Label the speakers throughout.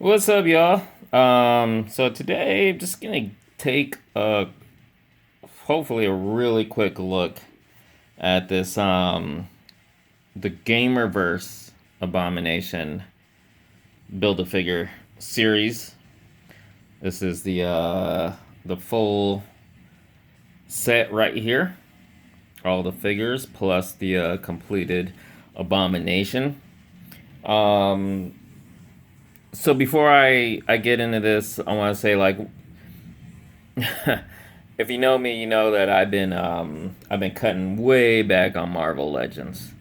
Speaker 1: What's up, y'all? So today I'm just gonna take hopefully a really quick look at this the Gamerverse Abomination Build-A-Figure series. This is the full set right here. All the figures plus the completed Abomination. Um, so before I get into this, I want to say like if you know me, you know that I've been cutting way back on Marvel Legends,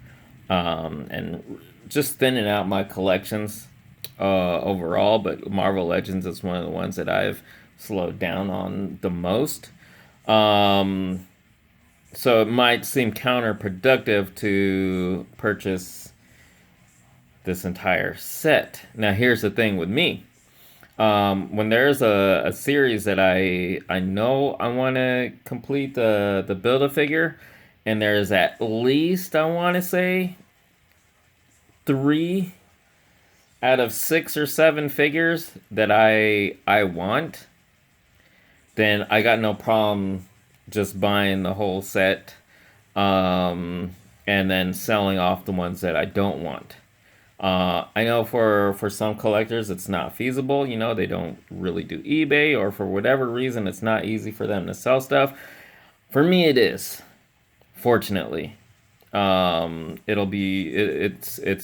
Speaker 1: and just thinning out my collections overall. But Marvel Legends is one of the ones that I've slowed down on the most. Um, so it might seem counterproductive to purchase this entire set. Now, here's the thing with me. When there's a series that I know I want to complete the build a figure, and there's at least I want to say three out of six or seven figures that I want, then I got no problem just buying the whole set, and then selling off the ones that I don't want. I know for some collectors it's not feasible. You know, they don't really do eBay, or for whatever reason it's not easy for them to sell stuff. For me, it is. Fortunately, it's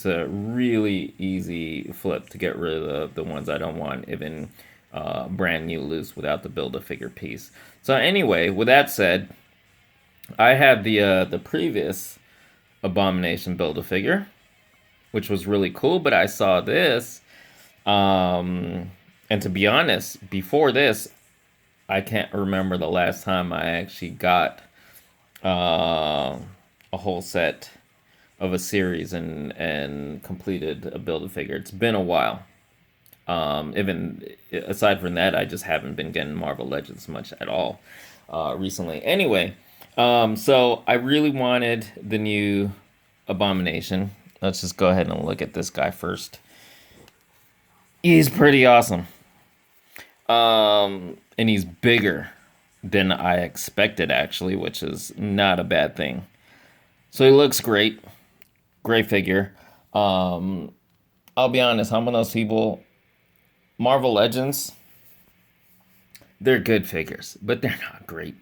Speaker 1: a really easy flip to get rid of the ones I don't want, even brand new loose without the build a figure piece. So anyway, with that said, I had the previous Abomination build a figure, which was really cool. But I saw this, and to be honest, before this, I can't remember the last time I actually got a whole set of a series and completed a build a figure. It's been a while. Even aside from that, I just haven't been getting Marvel Legends much at all recently. Anyway, so I really wanted the new Abomination. Let's just go ahead and look at this guy first. He's pretty awesome. And he's bigger than I expected, actually, which is not a bad thing. So he looks great. Great figure. I'll be honest, I'm one of those people. Marvel Legends, they're good figures, but they're not great.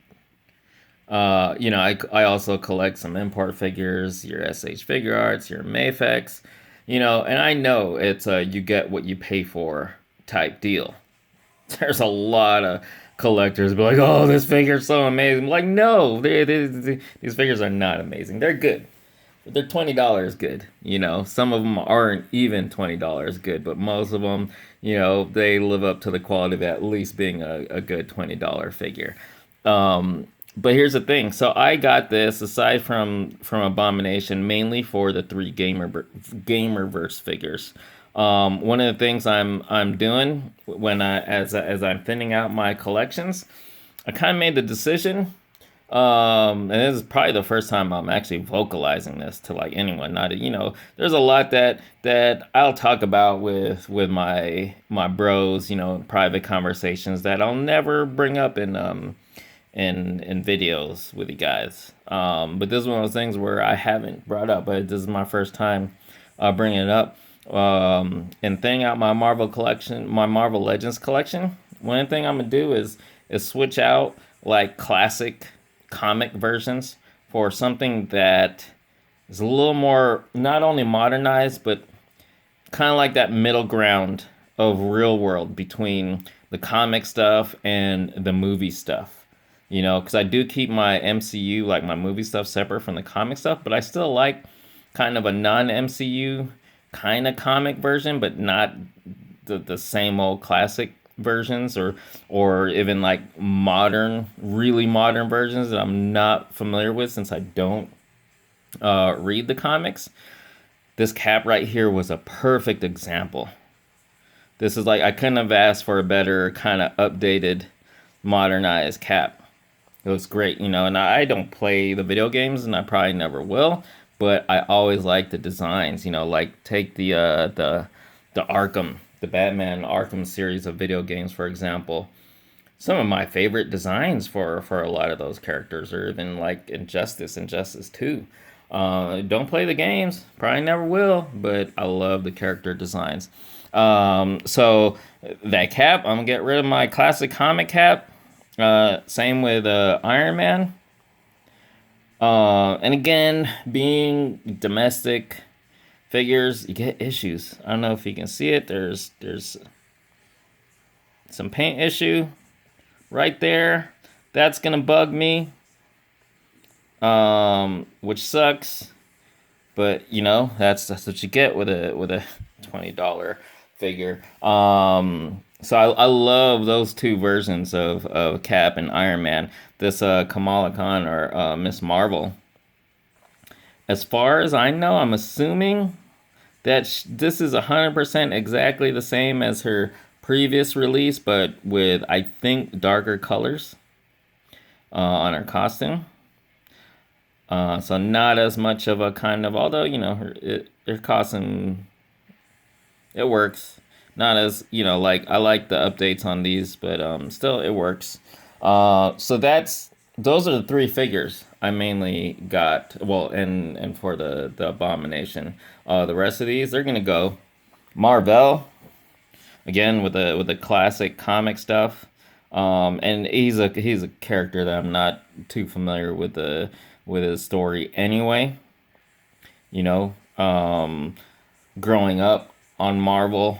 Speaker 1: I also collect some import figures, your SH Figure Arts, your Mayfex, and I know it's a you get what you pay for type deal. There's a lot of collectors be like, oh, this figure's so amazing. I'm like, no, these figures are not amazing. They're good. But they're $20 good. Some of them aren't even $20 good, but most of them, they live up to the quality of at least being a good $20 figure. But here's the thing. So I got this aside from Abomination mainly for the three Gamerverse figures. One of the things I'm doing when as I'm thinning out my collections, I kind of made the decision. And this is probably the first time I'm actually vocalizing this to like anyone. Not there's a lot that I'll talk about with my bros, in private conversations that I'll never bring up in videos with you guys. But this is one of those things where I haven't brought up, but this is my first time bringing it up. And thinning out my Marvel collection, my Marvel Legends collection. One thing I'm gonna do is switch out like classic comic versions for something that is a little more not only modernized but kind of like that middle ground of real world between the comic stuff and the movie stuff. Because I do keep my MCU, like my movie stuff, separate from the comic stuff, but I still like kind of a non MCU kind of comic version, but not the same old classic versions, or even like really modern versions that I'm not familiar with since I don't read the comics. This cap right here was a perfect example. This is like I couldn't have asked for a better kind of updated, modernized cap. It was great, and I don't play the video games, and I probably never will, but I always like the designs, like take the Arkham the Batman Arkham series of video games, for example, some of my favorite designs for a lot of those characters, or even like Injustice 2. Don't play the games, probably never will, but I love the character designs. So that cap, I'm gonna get rid of my classic comic cap. Same with Iron Man. And again, being domestic figures, you get issues. I don't know if you can see it. There's some paint issue right there. That's gonna bug me, which sucks. But you know, that's what you get with a $20 figure. So I love those two versions of Cap and Iron Man. This Kamala Khan or Miss Marvel. As far as I know, I'm assuming that this is 100% exactly the same as her previous release, but with, I think, darker colors on her costume. So not as much of a kind of, although, you know, her costume, it works. Not as, you know, like, I like the updates on these, but still, it works. So those are the three figures I mainly got. Well, and for the Abomination. The rest of these, they're gonna go Marvel again with the classic comic stuff. And he's a character that I'm not too familiar with his story anyway. You know, growing up on Marvel,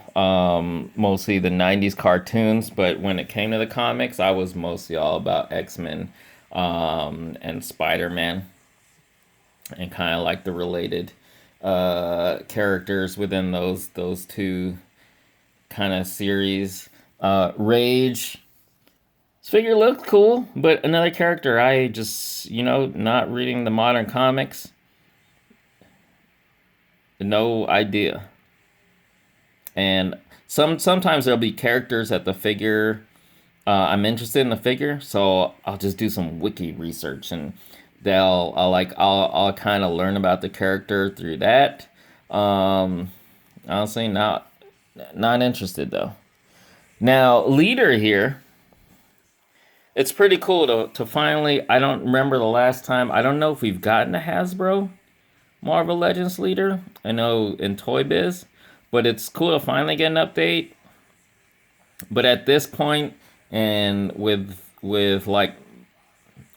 Speaker 1: mostly the 90s cartoons, but when it came to the comics, I was mostly all about X-Men and Spider-Man, and kind of like the related characters within those two kind of series. Rage. This figure looked cool, but another character I just, you know, not reading the modern comics, no idea. And sometimes there'll be characters at the figure. I'm interested in the figure, so I'll just do some wiki research, and I'll kind of learn about the character through that. Honestly, not interested though. Now, leader here, it's pretty cool to finally. I don't remember the last time. I don't know if we've gotten a Hasbro Marvel Legends leader. I know in Toy Biz, but it's cool to finally get an update. But at this point, and with like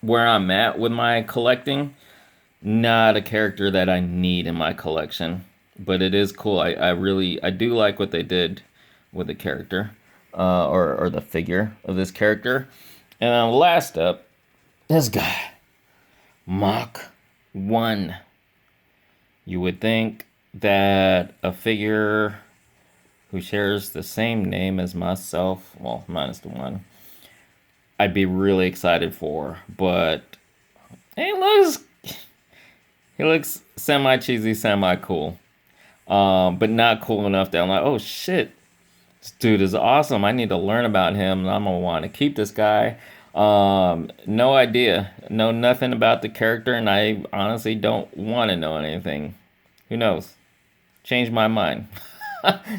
Speaker 1: where I'm at with my collecting, not a character that I need in my collection. But it is cool. I do like what they did with the character, or the figure of this character. And last up, this guy, Mach 1. You would think that a figure who shares the same name as myself, well, minus the one, I'd be really excited for. But he looks semi cheesy, semi cool, but not cool enough that I'm like, oh shit, this dude is awesome. I need to learn about him. I'm gonna want to keep this guy. No idea, know nothing about the character, and I honestly don't want to know anything. Who knows? Change my mind.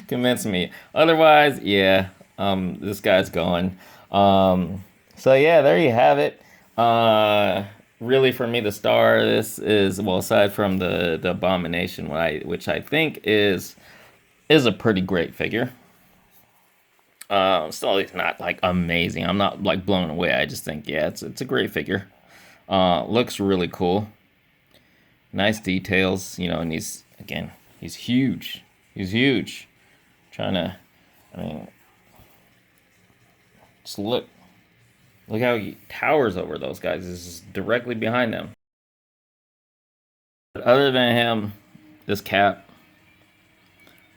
Speaker 1: Convince me. Otherwise, yeah, this guy's going. So yeah, there you have it. Really, for me, the star of this is, well, aside from the Abomination, which I think is a pretty great figure. Still, it's not like amazing. I'm not like blown away. I just think, yeah, it's a great figure. Looks really cool. Nice details, you know, and he's huge. He's huge. Trying to, I mean, just look how he towers over those guys. This is directly behind them. But other than him, this Cap,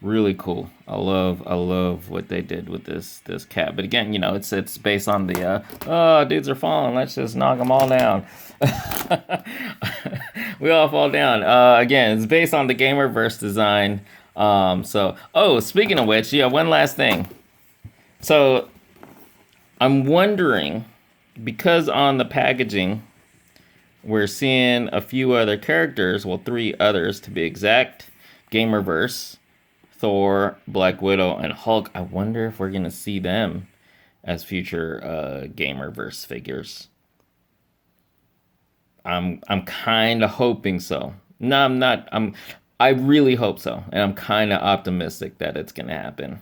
Speaker 1: really cool. I love what they did with this Cap. But again, you know, it's based on the oh, dudes are falling, let's just knock them all down. We all fall down. Again, it's based on the Gamerverse design. Speaking of which, yeah, one last thing. So I'm wondering, because on the packaging we're seeing a few other characters, well, 3 others to be exact, Gamerverse, Thor, Black Widow, and Hulk. I wonder if we're gonna see them as future Gamerverse figures. I'm kind of hoping so. No, I'm not. I really hope so, and I'm kind of optimistic that it's gonna happen.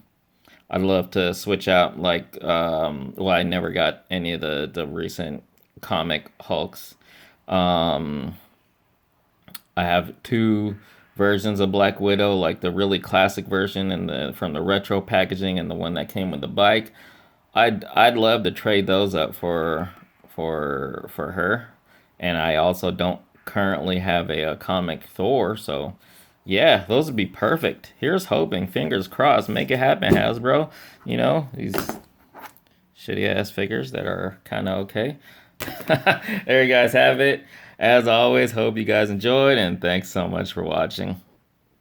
Speaker 1: I'd love to switch out like well, I never got any of the recent comic Hulks. Um I have two versions of Black Widow, like the really classic version and the from the retro packaging and the one that came with the bike. I'd love to trade those up for her. And I also don't currently have a comic Thor, so yeah, those would be perfect. Here's hoping, fingers crossed, make it happen, Hasbro. You know, these shitty ass figures that are kind of okay. There you guys have it. As always, hope you guys enjoyed, and thanks so much for watching.